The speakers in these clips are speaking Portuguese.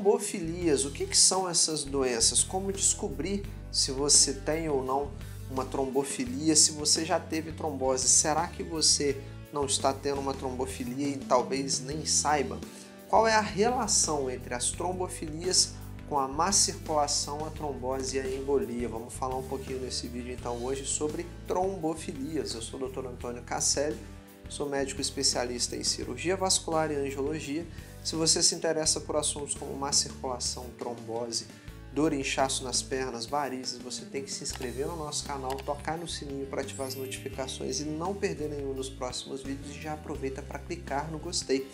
Trombofilias, o que são essas doenças? Como descobrir se você tem ou não uma trombofilia, se você já teve trombose? Será que você não está tendo uma trombofilia e talvez nem saiba? Qual é a relação entre as trombofilias com a má circulação, a trombose e a embolia? Vamos falar um pouquinho nesse vídeo então hoje sobre trombofilias. Eu sou o Dr. Antônio Casselli, sou médico especialista em cirurgia vascular e angiologia. Se você se interessa por assuntos como má circulação, trombose, dor e inchaço nas pernas, varizes, você tem que se inscrever no nosso canal, tocar no sininho para ativar as notificações e não perder nenhum dos próximos vídeos, e já aproveita para clicar no gostei.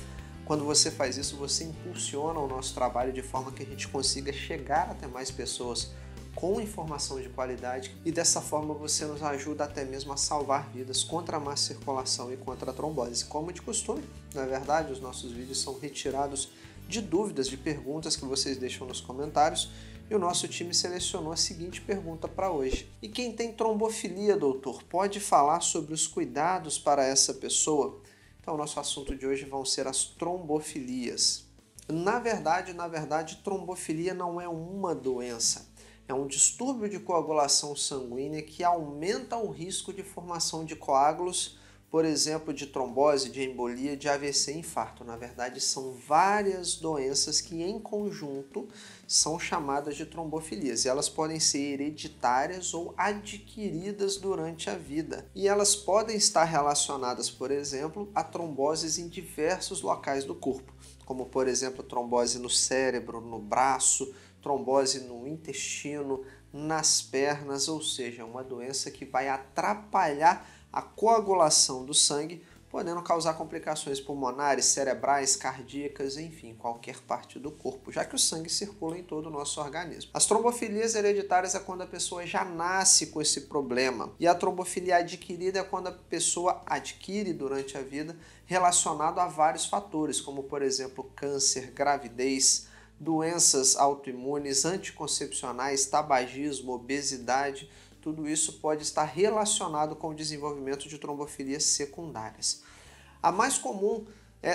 Quando você faz isso, você impulsiona o nosso trabalho de forma que a gente consiga chegar até mais pessoas com informação de qualidade, e dessa forma você nos ajuda até mesmo a salvar vidas contra a má circulação e contra a trombose. Como de costume, na verdade, os nossos vídeos são retirados de dúvidas, de perguntas que vocês deixam nos comentários, e o nosso time selecionou a seguinte pergunta para hoje. E quem tem trombofilia, doutor, pode falar sobre os cuidados para essa pessoa? Então, o nosso assunto de hoje vão ser as trombofilias. Na verdade, trombofilia não é uma doença. É um distúrbio de coagulação sanguínea que aumenta o risco de formação de coágulos, por exemplo, de trombose, de embolia, de AVC e infarto. Na verdade, são várias doenças que, em conjunto, são chamadas de trombofilias. E elas podem ser hereditárias ou adquiridas durante a vida. E elas podem estar relacionadas, por exemplo, a tromboses em diversos locais do corpo, como, por exemplo, trombose no cérebro, no braço, trombose no intestino, nas pernas, ou seja, uma doença que vai atrapalhar a coagulação do sangue, podendo causar complicações pulmonares, cerebrais, cardíacas, enfim, qualquer parte do corpo, já que o sangue circula em todo o nosso organismo. As trombofilias hereditárias é quando a pessoa já nasce com esse problema, e a trombofilia adquirida é quando a pessoa adquire durante a vida, relacionado a vários fatores, como por exemplo câncer, gravidez, doenças autoimunes, anticoncepcionais, tabagismo, obesidade. Tudo isso pode estar relacionado com o desenvolvimento de trombofilias secundárias. A mais comum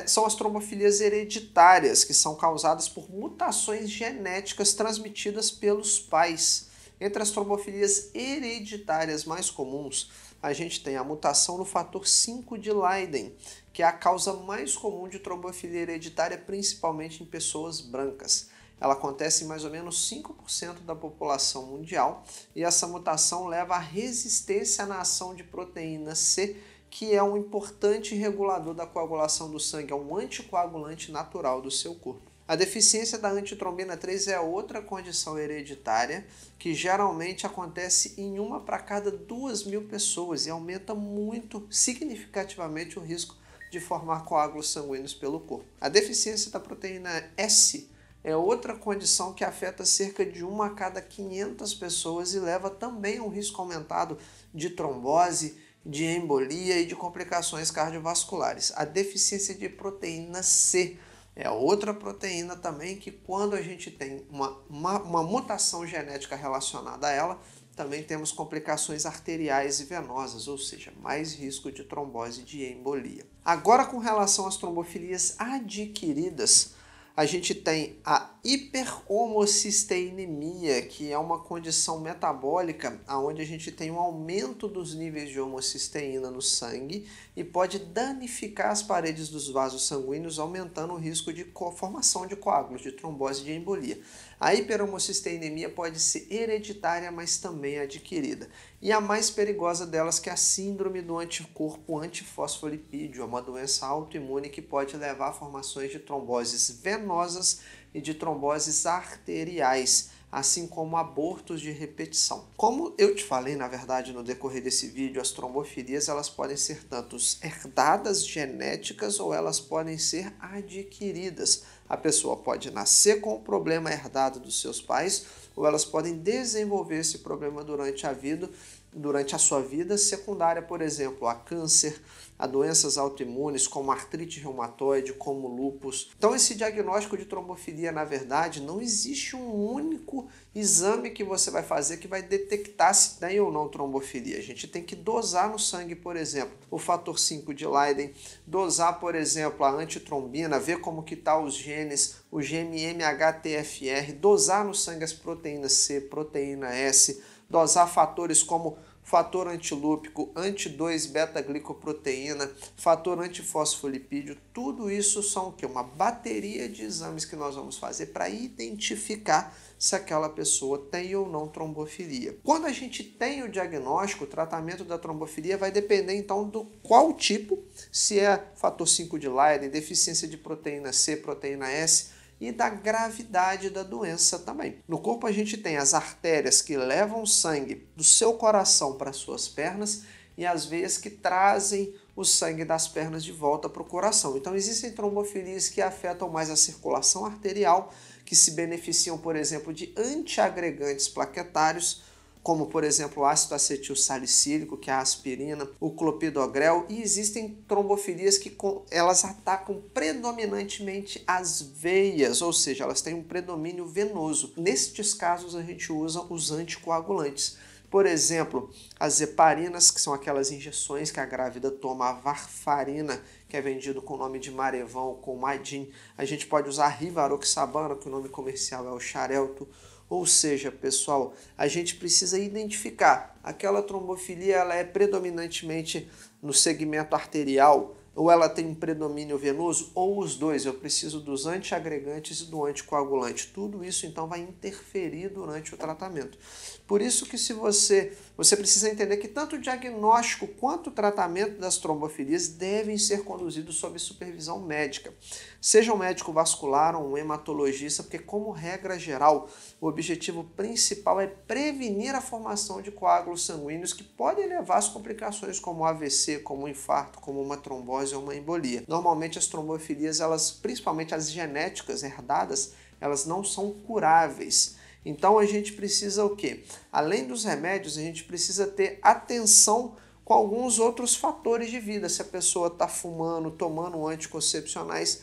são as trombofilias hereditárias, que são causadas por mutações genéticas transmitidas pelos pais. Entre as trombofilias hereditárias mais comuns, a gente tem a mutação no fator 5 de Leiden, que é a causa mais comum de trombofilia hereditária, principalmente em pessoas brancas. Ela acontece em mais ou menos 5% da população mundial, e essa mutação leva à resistência na ação de proteína C, que é um importante regulador da coagulação do sangue, é um anticoagulante natural do seu corpo. A deficiência da antitrombina 3 é outra condição hereditária que geralmente acontece em 1 para cada 2.000 pessoas e aumenta muito significativamente o risco de formar coágulos sanguíneos pelo corpo. A deficiência da proteína S é outra condição que afeta cerca de 1 a cada 500 pessoas e leva também a um risco aumentado de trombose, de embolia e de complicações cardiovasculares. A deficiência de proteína C é outra proteína também que, quando a gente tem uma mutação genética relacionada a ela, também temos complicações arteriais e venosas, ou seja, mais risco de trombose e de embolia. Agora, com relação às trombofilias adquiridas, a gente tem a hiperhomocisteinemia, que é uma condição metabólica onde a gente tem um aumento dos níveis de homocisteína no sangue e pode danificar as paredes dos vasos sanguíneos, aumentando o risco de formação de coágulos, de trombose e de embolia. A hiperhomocisteinemia pode ser hereditária, mas também adquirida. E a mais perigosa delas, que é a síndrome do anticorpo antifosfolipídio, é uma doença autoimune que pode levar a formações de tromboses venosas e de tromboses arteriais, assim como abortos de repetição. Como eu te falei, na verdade, no decorrer desse vídeo, as trombofilias elas podem ser tanto herdadas genéticas ou elas podem ser adquiridas. A pessoa pode nascer com o problema herdado dos seus pais ou elas podem desenvolver esse problema durante a vida durante a sua vida, secundária, por exemplo, a câncer, a doenças autoimunes como artrite reumatoide, como lúpus. Então esse diagnóstico de trombofilia, na verdade, não existe um único exame que você vai fazer que vai detectar se tem ou não trombofilia. A gente tem que dosar no sangue, por exemplo, o fator 5 de Leiden, dosar, por exemplo, a antitrombina, ver como que tá os genes, o GMMH-TFR, dosar no sangue as proteínas C, proteína S, dosar fatores como fator antilúpico, anti-2-beta-glicoproteína, fator antifosfolipídio, tudo isso são o quê? Uma bateria de exames que nós vamos fazer para identificar se aquela pessoa tem ou não trombofilia. Quando a gente tem o diagnóstico, o tratamento da trombofilia vai depender então do qual tipo, se é fator 5 de Leiden, deficiência de proteína C, proteína S, e da gravidade da doença também. No corpo a gente tem as artérias que levam sangue do seu coração para as suas pernas e as veias que trazem o sangue das pernas de volta para o coração. Então existem trombofilias que afetam mais a circulação arterial, que se beneficiam, por exemplo, de antiagregantes plaquetários, como por exemplo o ácido acetil salicílico, que é a aspirina, o clopidogrel, e existem trombofilias que elas atacam predominantemente as veias, ou seja, elas têm um predomínio venoso. Nestes casos a gente usa os anticoagulantes. Por exemplo, as heparinas, que são aquelas injeções que a grávida toma, a varfarina, que é vendido com o nome de Marevan, com Madin. A gente pode usar a rivaroxabana, que o nome comercial é o Xarelto. Ou seja, pessoal, a gente precisa identificar aquela trombofilia, ela é predominantemente no segmento arterial, ou ela tem um predomínio venoso, ou os dois. Eu preciso dos antiagregantes e do anticoagulante. Tudo isso, então, vai interferir durante o tratamento. Por isso que se você precisa entender que tanto o diagnóstico quanto o tratamento das trombofilias devem ser conduzidos sob supervisão médica. Seja um médico vascular ou um hematologista, porque, como regra geral, o objetivo principal é prevenir a formação de coágulos sanguíneos que podem levar às complicações como AVC, como um infarto, como uma trombose ou uma embolia. Normalmente as trombofilias, elas, principalmente as genéticas herdadas, elas não são curáveis. Então a gente precisa o quê? Além dos remédios, a gente precisa ter atenção com alguns outros fatores de vida. Se a pessoa está fumando, tomando anticoncepcionais,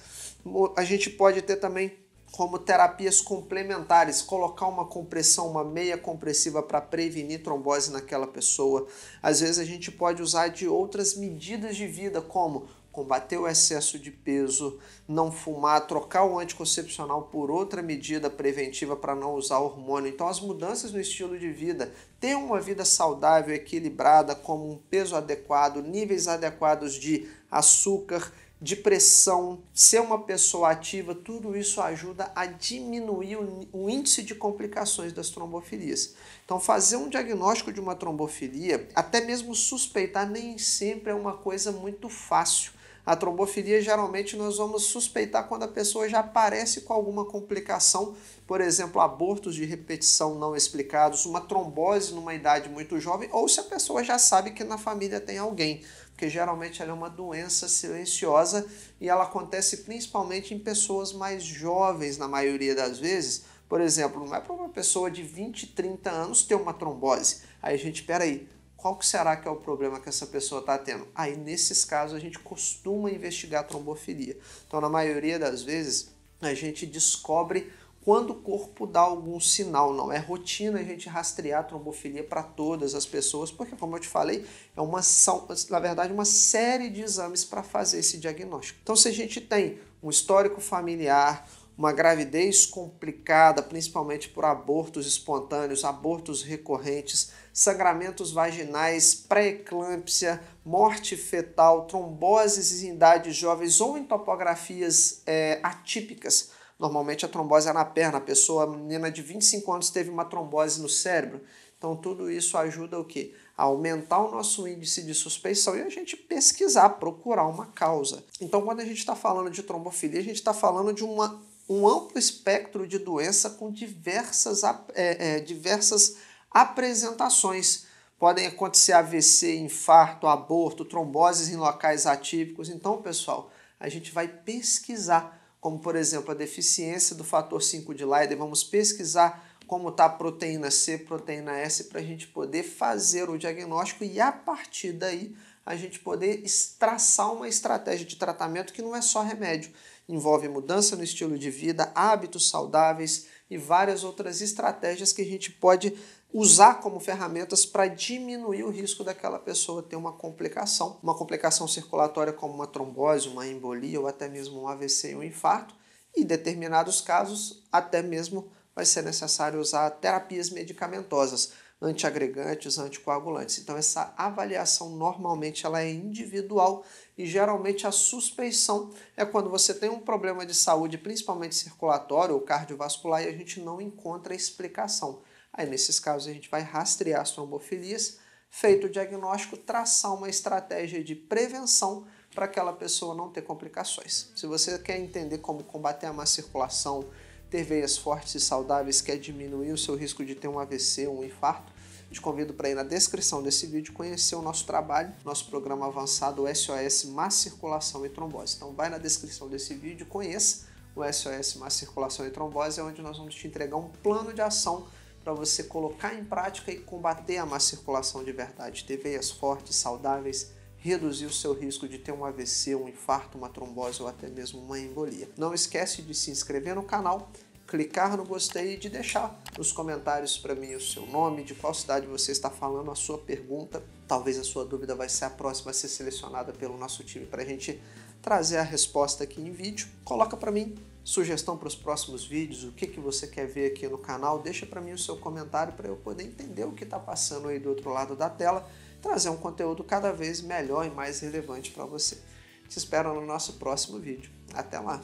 a gente pode ter também como terapias complementares, colocar uma compressão, uma meia compressiva para prevenir trombose naquela pessoa. Às vezes a gente pode usar de outras medidas de vida, como combater o excesso de peso, não fumar, trocar o anticoncepcional por outra medida preventiva para não usar hormônio. Então as mudanças no estilo de vida, ter uma vida saudável, equilibrada, como um peso adequado, níveis adequados de açúcar, de pressão, ser uma pessoa ativa, tudo isso ajuda a diminuir o índice de complicações das trombofilias. Então fazer um diagnóstico de uma trombofilia, até mesmo suspeitar, nem sempre é uma coisa muito fácil. A trombofilia, geralmente, nós vamos suspeitar quando a pessoa já aparece com alguma complicação, por exemplo, abortos de repetição não explicados, uma trombose numa idade muito jovem, ou se a pessoa já sabe que na família tem alguém, porque geralmente ela é uma doença silenciosa e ela acontece principalmente em pessoas mais jovens, na maioria das vezes. Por exemplo, não é para uma pessoa de 20, 30 anos ter uma trombose. Aí a gente, peraí, qual que será que é o problema que essa pessoa está tendo? Aí, nesses casos, a gente costuma investigar a trombofilia. Então, na maioria das vezes, a gente descobre quando o corpo dá algum sinal. Não é rotina a gente rastrear a trombofilia para todas as pessoas, porque, como eu te falei, na verdade, uma série de exames para fazer esse diagnóstico. Então, se a gente tem um histórico familiar, uma gravidez complicada, principalmente por abortos espontâneos, abortos recorrentes, sangramentos vaginais, pré-eclâmpsia, morte fetal, tromboses em idades jovens ou em topografias atípicas. Normalmente a trombose é na perna, a menina de 25 anos teve uma trombose no cérebro. Então tudo isso ajuda o quê? A aumentar o nosso índice de suspeição e a gente pesquisar, procurar uma causa. Então quando a gente está falando de trombofilia, a gente está falando de um amplo espectro de doença com diversas apresentações. Podem acontecer AVC, infarto, aborto, tromboses em locais atípicos. Então, pessoal, a gente vai pesquisar, como por exemplo a deficiência do fator 5 de Leiden, vamos pesquisar como está a proteína C, proteína S, para a gente poder fazer o diagnóstico e a partir daí a gente poder traçar uma estratégia de tratamento que não é só remédio. Envolve mudança no estilo de vida, hábitos saudáveis e várias outras estratégias que a gente pode usar como ferramentas para diminuir o risco daquela pessoa ter uma complicação circulatória como uma trombose, uma embolia ou até mesmo um AVC e um infarto. E em determinados casos, até mesmo vai ser necessário usar terapias medicamentosas, antiagregantes, anticoagulantes. Então essa avaliação normalmente ela é individual e geralmente a suspeição é quando você tem um problema de saúde, principalmente circulatório ou cardiovascular, e a gente não encontra explicação. Aí nesses casos a gente vai rastrear as trombofilias, feito o diagnóstico, traçar uma estratégia de prevenção para aquela pessoa não ter complicações. Se você quer entender como combater a má circulação, ter veias fortes e saudáveis, quer diminuir o seu risco de ter um AVC ou um infarto, te convido para ir na descrição desse vídeo conhecer o nosso trabalho, nosso programa avançado, o SOS Má Circulação e Trombose. Então vai na descrição desse vídeo, conheça o SOS Má Circulação e Trombose, é onde nós vamos te entregar um plano de ação para você colocar em prática e combater a má circulação de verdade, ter veias fortes, saudáveis, reduzir o seu risco de ter um AVC, um infarto, uma trombose ou até mesmo uma embolia. Não esquece de se inscrever no canal, clicar no gostei e de deixar nos comentários para mim o seu nome, de qual cidade você está falando, a sua pergunta. Talvez a sua dúvida vai ser a próxima a ser selecionada pelo nosso time para a gente trazer a resposta aqui em vídeo. Coloca para mim sugestão para os próximos vídeos, o que você quer ver aqui no canal, deixa para mim o seu comentário para eu poder entender o que está passando aí do outro lado da tela, trazer um conteúdo cada vez melhor e mais relevante para você. Te espero no nosso próximo vídeo. Até lá!